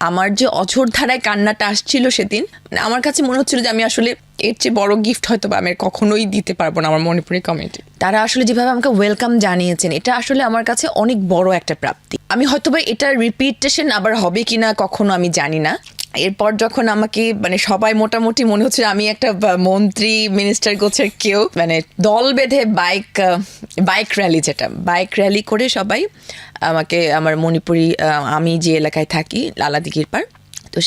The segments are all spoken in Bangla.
আমার যে অঝোর ধারায় কান্নাটা আসছিল সেদিন, মানে আমার কাছে মনে হচ্ছিল যে আমি আসলে এর চেয়ে বড় গিফট হয়তো আমি কখনোই দিতে পারবো না আমার মণিপুরি কমিউনিটি। তারা আসলে যেভাবে আমাকে ওয়েলকাম জানিয়েছেন, এটা আসলে আমার কাছে অনেক বড় একটা প্রাপ্তি। আমি হয়তো বা এটা রিপিটেশন আবার হবে কিনা কখনো আমি জানি না। এরপর যখন আমাকে মানে সবাই মোটামুটি মনে হচ্ছে আমি একটা মন্ত্রী মিনিস্টার গোছের কেউ, মানে দল বেঁধে বাইক র্যালি করে সবাই আমাকে আমার মণিপুরি, আমি যে এলাকায় থাকি লালাদিঘির পাড়, তো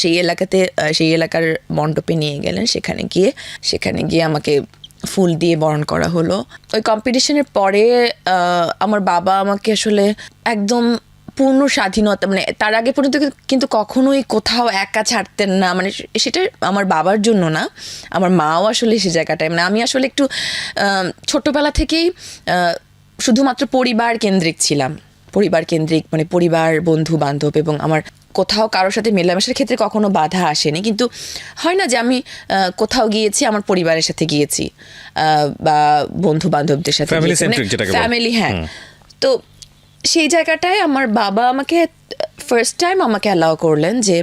সেই এলাকার মণ্ডপে নিয়ে গেলেন। সেখানে গিয়ে আমাকে ফুল দিয়ে বরণ করা হলো। ওই কম্পিটিশনের পরে আমার বাবা আমাকে আসলে একদম পূর্ণ স্বাধীনতা, মানে তার আগে পর্যন্ত কিন্তু কখনোই কোথাও একা ছাড়তেন না, মানে সেটা আমার বাবার জন্য না, আমার মাও আসলে সে জায়গাটায়, মানে আমি আসলে একটু ছোটবেলা থেকেই শুধুমাত্র পরিবার কেন্দ্রিক, মানে পরিবার, বন্ধু বান্ধব, এবং আমার কোথাও কারোর সাথে মেলামেশার ক্ষেত্রে কখনো বাধা আসেনি। কিন্তু হয় না যে আমি কোথাও গিয়েছি আমার পরিবারের সাথে গিয়েছি বা বন্ধু বান্ধবদের সাথে, ফ্যামিলি, হ্যাঁ। তো সেই জায়গাটায় আমার বাবা আমাকে ফার্স্ট টাইম আমাকে অ্যালাউ করলেন যে,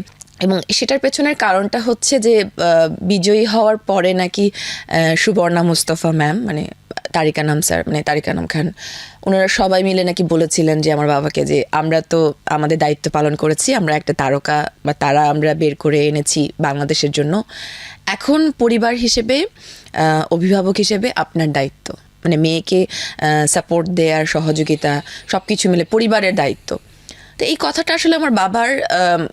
এবং সেটার পেছনের কারণটা হচ্ছে যে বিজয়ী হওয়ার পরে নাকি সুবর্ণা মুস্তফা ম্যাম, মানে তারিকা নাম খান, ওনারা সবাই মিলে নাকি বলেছিলেন যে আমার বাবাকে যে আমরা তো আমাদের দায়িত্ব পালন করেছি, আমরা একটা তারকা বা তারা আমরা বের করে এনেছি বাংলাদেশের জন্য, এখন পরিবার হিসেবে, অভিভাবক হিসেবে আপনার দায়িত্ব, মানে মেয়েকে সাপোর্ট দেওয়ার, সহযোগিতা, সব কিছু মিলে পরিবারের দায়িত্ব। তো এই কথাটা আসলে আমার বাবার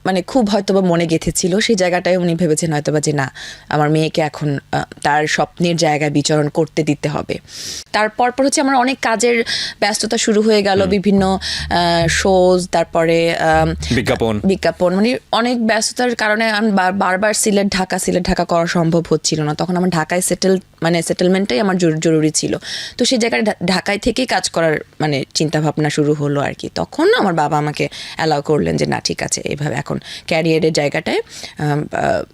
মানে খুব হয়তোবা মনে গেঁথেছিল। সেই জায়গাটায় উনি ভেবেছেন হয়তোবা যে না, আমার মেয়েকে এখন তার স্বপ্নের জায়গায় বিচরণ করতে দিতে হবে। তারপর হচ্ছে আমার অনেক কাজের ব্যস্ততা শুরু হয়ে গেল, বিভিন্ন শোজ, তারপরে বিজ্ঞাপন, মানে অনেক ব্যস্ততার কারণে আমি বারবার সিলেট ঢাকা করা সম্ভব হচ্ছিল না। তখন আমার ঢাকায় সেটেলমেন্টটাই আমার জরুরি ছিল। তো সেই জায়গায় ঢাকায় থেকেই কাজ করার মানে চিন্তাভাবনা শুরু হলো আর কি। তখন আমার বাবা আমাকে অ্যালাউ করলেন যে না, ঠিক আছে, এইভাবে এখন ক্যারিয়ারের জায়গাটায়,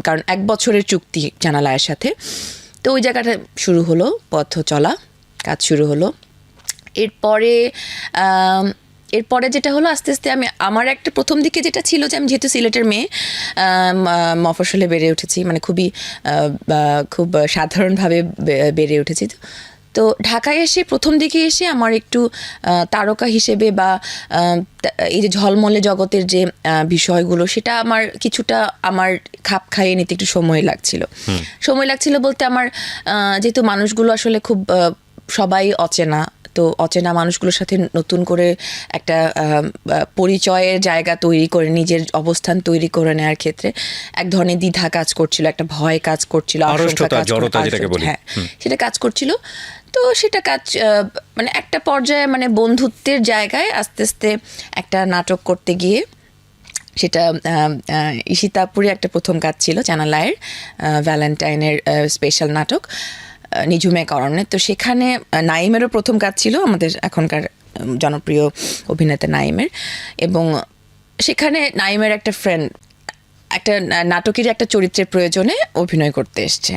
কারণ 1 বছরের চুক্তি জানালায়ের সাথে। তো ওই জায়গাটা শুরু হলো, পথ চলা, কাজ শুরু হলো। এরপরে যেটা হলো, আস্তে আস্তে আমার একটা প্রথম দিকে যেটা ছিল যে আমি যেহেতু সিলেটের মেয়ে, মফস্বলে বেড়ে উঠেছি, মানে খুব সাধারণভাবে বেড়ে উঠেছি। তো ঢাকায় প্রথম দিকে এসে আমার একটু তারকা হিসেবে বা এই যে ঝলমলে জগতের যে বিষয়গুলো, সেটা কিছুটা আমার খাপ খাইয়ে নিতে একটু সময় লাগছিল বলতে আমার যেহেতু মানুষগুলো আসলে খুব সবাই অচেনা মানুষগুলোর সাথে নতুন করে একটা পরিচয়ের জায়গা তৈরি করে, নিজের অবস্থান তৈরি করে নেওয়ার ক্ষেত্রে এক ধরনের দ্বিধা কাজ করছিল, একটা ভয় কাজ করছিল, হ্যাঁ, সেটা কাজ করছিল। তো সেটা মানে একটা পর্যায়ে, মানে বন্ধুত্বের জায়গায় আস্তে আস্তে একটা নাটক করতে গিয়ে, সেটা ঈশিতাপুরে একটা প্রথম কাজ ছিল, চ্যানেল আইয়ের ভ্যালেন্টাইনের স্পেশাল নাটক নিঝুমে করণে। তো সেখানে নাইমেরও প্রথম কাজ ছিল, আমাদের এখনকার জনপ্রিয় অভিনেতা নাইমের, এবং সেখানে নাইমের একটা ফ্রেন্ড একটা নাটকের একটা চরিত্রের প্রয়োজনে অভিনয় করতে এসছে।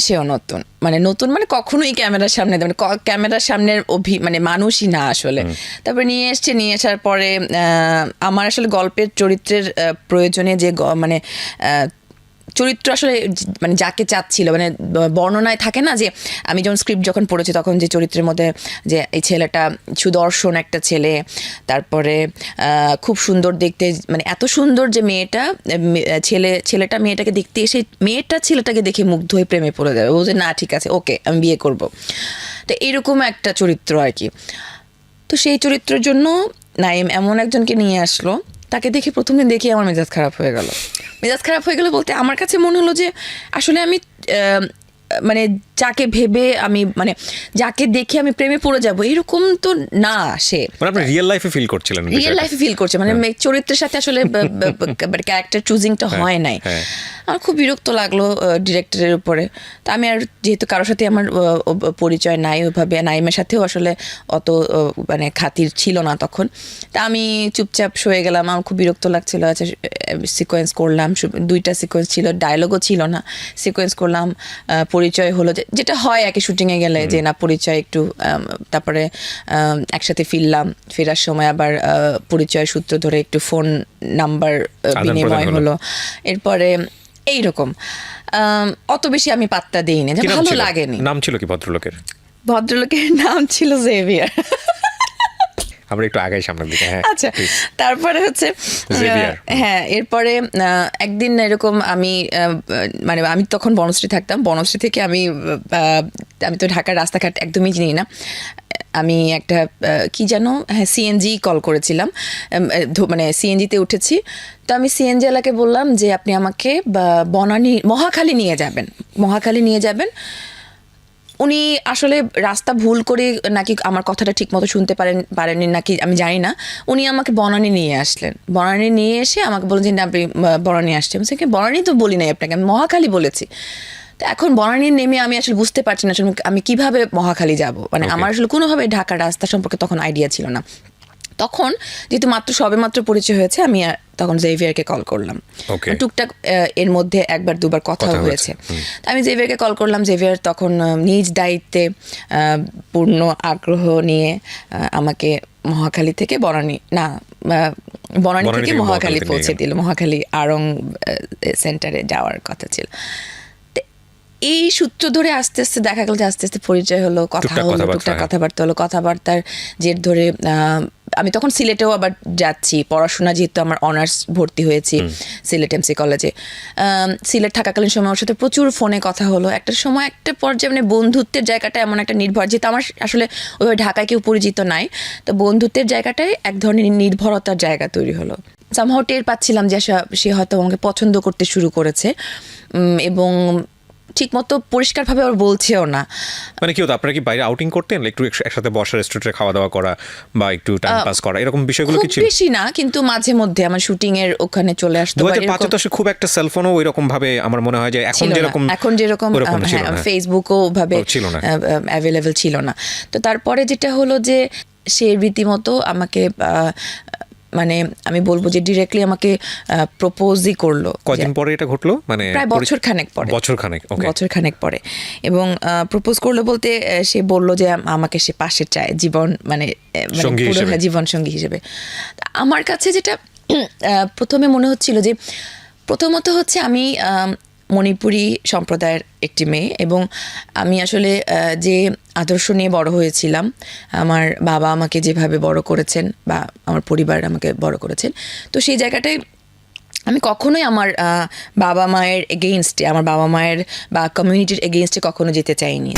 সেও নতুন, মানে কখনোই ক্যামেরার সামনে, মানে ক্যামেরার সামনের মানে মানুষই না আসলে। তারপরে নিয়ে আসার পরে আমার আসলে গল্পের চরিত্রের প্রয়োজনে যে মানে চরিত্র আসলে মানে যাকে চাচ্ছিল, মানে বর্ণনায় থাকে না যে আমি যখন পড়েছি তখন যে চরিত্রের মধ্যে যে এই ছেলেটা সুদর্শন একটা ছেলে, তারপরে খুব সুন্দর দেখতে, মানে এত সুন্দর যে ছেলেটা মেয়েটাকে দেখতে এসে মেয়েটা ছেলেটাকে দেখে মুগ্ধ হয়ে প্রেমে পড়ে যাবে, বলছে না ঠিক আছে, ওকে আমি বিয়ে করব। তো এরকম একটা চরিত্র আর কি। তো সেই চরিত্রের জন্য নাইম এমন একজনকে নিয়ে আসলো, তাকে দেখে প্রথম দিন দেখে আমার মেজাজ খারাপ হয়ে গেল বলতে আমার কাছে মনে হলো যে আসলে আমি মানে যাকে ভেবে আমি, মানে যাকে দেখে আমি প্রেমে পড়ে যাব, এরকম তো না সে। আপনি রিয়েল লাইফে ফিল করছে, মানে চরিত্রের সাথে আসলে ক্যারেক্টার চুজিংটা হয় নাই। আমার খুব বিরক্ত লাগলো ডিরেক্টরের উপরে। তা আমি আর যেহেতু কারোর সাথে আমার পরিচয় নাই ওইভাবে, নাইমের সাথেও আসলে অত মানে খাতির ছিল না তখন, তা আমি চুপচাপ সয়ে গেলাম। আমার খুব বিরক্ত লাগছিল। আচ্ছা, সিকোয়েন্স করলাম, 2টা সিকোয়েন্স ছিল, ডায়লগও ছিল না, সিকোয়েন্স করলাম, পরিচয় হলো যে যেটা হয় একই শুটিংয়ে গেলে যে না পরিচয় একটু তারপরে একসাথে ফেরার সময় আবার পরিচয় সূত্র ধরে একটু ফোন নাম্বার বিনিময় হলো, এরপরে এইরকম অত বেশি আমি পাত্তা দিইনি, যে ভালো লাগেনি। নাম ছিল কি ভদ্রলোকের? ভদ্রলোকের নাম ছিল জেভিয়ার। আমরা একটু আগাই সামনের দিকে। হ্যাঁ, আচ্ছা, তারপরে হচ্ছে হ্যাঁ, এরপরে একদিন এরকম আমি মানে আমি তখন বনশ্রী থাকতাম, বনশ্রী থেকে আমি তো ঢাকার রাস্তাঘাট একদমই চিনি না, আমি একটা কি যেন সিএনজি কল করেছিলাম, মানে সিএনজিতে উঠেছি, তো আমি সিএনজি এলাকে বললাম যে আপনি আমাকে বনানী মহাখালী নিয়ে যাবেন। উনি আসলে রাস্তা ভুল করে নাকি আমার কথাটা ঠিক মতো শুনতে পারেননি নাকি আমি জানি না, উনি আমাকে বনানী নিয়ে আসলেন। বনানী নিয়ে এসে আমাকে বললেন যে আপনি বনানী আসছেন। আমি বনানী তো বলি নাই আপনাকে, আমি মহাখালী বলেছি। তো এখন বনানী নেমে আমি আসলে বুঝতে পারছি না আসলে আমি কিভাবে মহাখালী যাব, মানে আমার আসলে কোনোভাবে ঢাকার রাস্তা সম্পর্কে তখন আইডিয়া ছিল না। তখন যেহেতু সবেমাত্র পরিচয় হয়েছে, আমি তখন জেভিয়ারকে কল করলাম। টুকটাক এর মধ্যে একবার দুবার কথা হয়েছে। আমি জেভিয়ারকে কল করলাম, জেভিয়ার তখন নিজ দায়িত্বে পূর্ণ আগ্রহ নিয়ে আমাকে মহাখালী থেকে বনানী থেকে মহাখালী পৌঁছে দিল। মহাখালী আড়ং সেন্টারে যাওয়ার কথা ছিল। এই সূত্র ধরে আস্তে আস্তে দেখা গেল যে আস্তে আস্তে পরিচয় হলো, টুকটাক কথাবার্তা হলো। কথাবার্তার জের ধরে আমি তখন সিলেটেও আবার যাচ্ছি পড়াশোনা, যেহেতু আমার অনার্স ভর্তি হয়েছি সিলেট এমসি কলেজে। সিলেট থাকাকালীন সময় ওর সাথে প্রচুর ফোনে কথা হলো। একটা পর্যায়ে মানে বন্ধুত্বের জায়গাটা এমন একটা নির্ভর, যেহেতু আমার আসলে ওইভাবে ঢাকায় কেউ পরিচিত নাই, তো বন্ধুত্বের জায়গাটায় এক ধরনের নির্ভরতার জায়গা তৈরি হলো। সামহাও টের পাচ্ছিলাম যে সে হয়তো আমাকে পছন্দ করতে শুরু করেছে, এবং ঠিক মতো পরিষ্কারভাবে আর বলছেও না। মানে কি হতো, আপনারা কি বাইরে আউটিং করতেন, একটু একসাথে বসা, রেস্টুরেন্টে খাওয়া দাওয়া করা বা একটু টাইম পাস করা, এরকম বিষয়গুলো কি ছিল? বেশি না, কিন্তু মাঝে মধ্যে আমার শুটিং এর ওখানে চলে আসতো। 2005 তো খুব একটা সেলফোনও ওই রকম ভাবে আমার মনে হয় যে এখন যেরকম ফেসবুকও ভাবে অ্যাভেলেবল ছিল না। তো তারপরে যেটা হলো যে সে রীতিমতো আমাকে মানে আমি বলবো যে ডিরেক্টলি আমাকে প্রপোজই করলো। কয়দিন পরে এটা ঘটলো? মানে প্রায় বছরখানেক পরে। এবং প্রপোজ করলো বলতে সে বললো যে আমাকে সে পাশে চায়, জীবন মানে জীবন সঙ্গী হিসেবে। আমার কাছে যেটা প্রথমে মনে হচ্ছিল যে প্রথমত হচ্ছে আমি মণিপুরি সম্প্রদায়ের একটি মেয়ে, এবং আমি আসলে যে আদর্শ নিয়ে বড় হয়েছিলাম, আমার বাবা আমাকে যেভাবে বড় করেছেন বা আমার পরিবার আমাকে বড় করেছেন, তো সেই জায়গাটায় আমি কখনোই আমার বাবা মায়ের এগেইনস্টে, আমার বাবা মায়ের বা কমিউনিটির এগেইনস্টে কখনো যেতে চাইনি।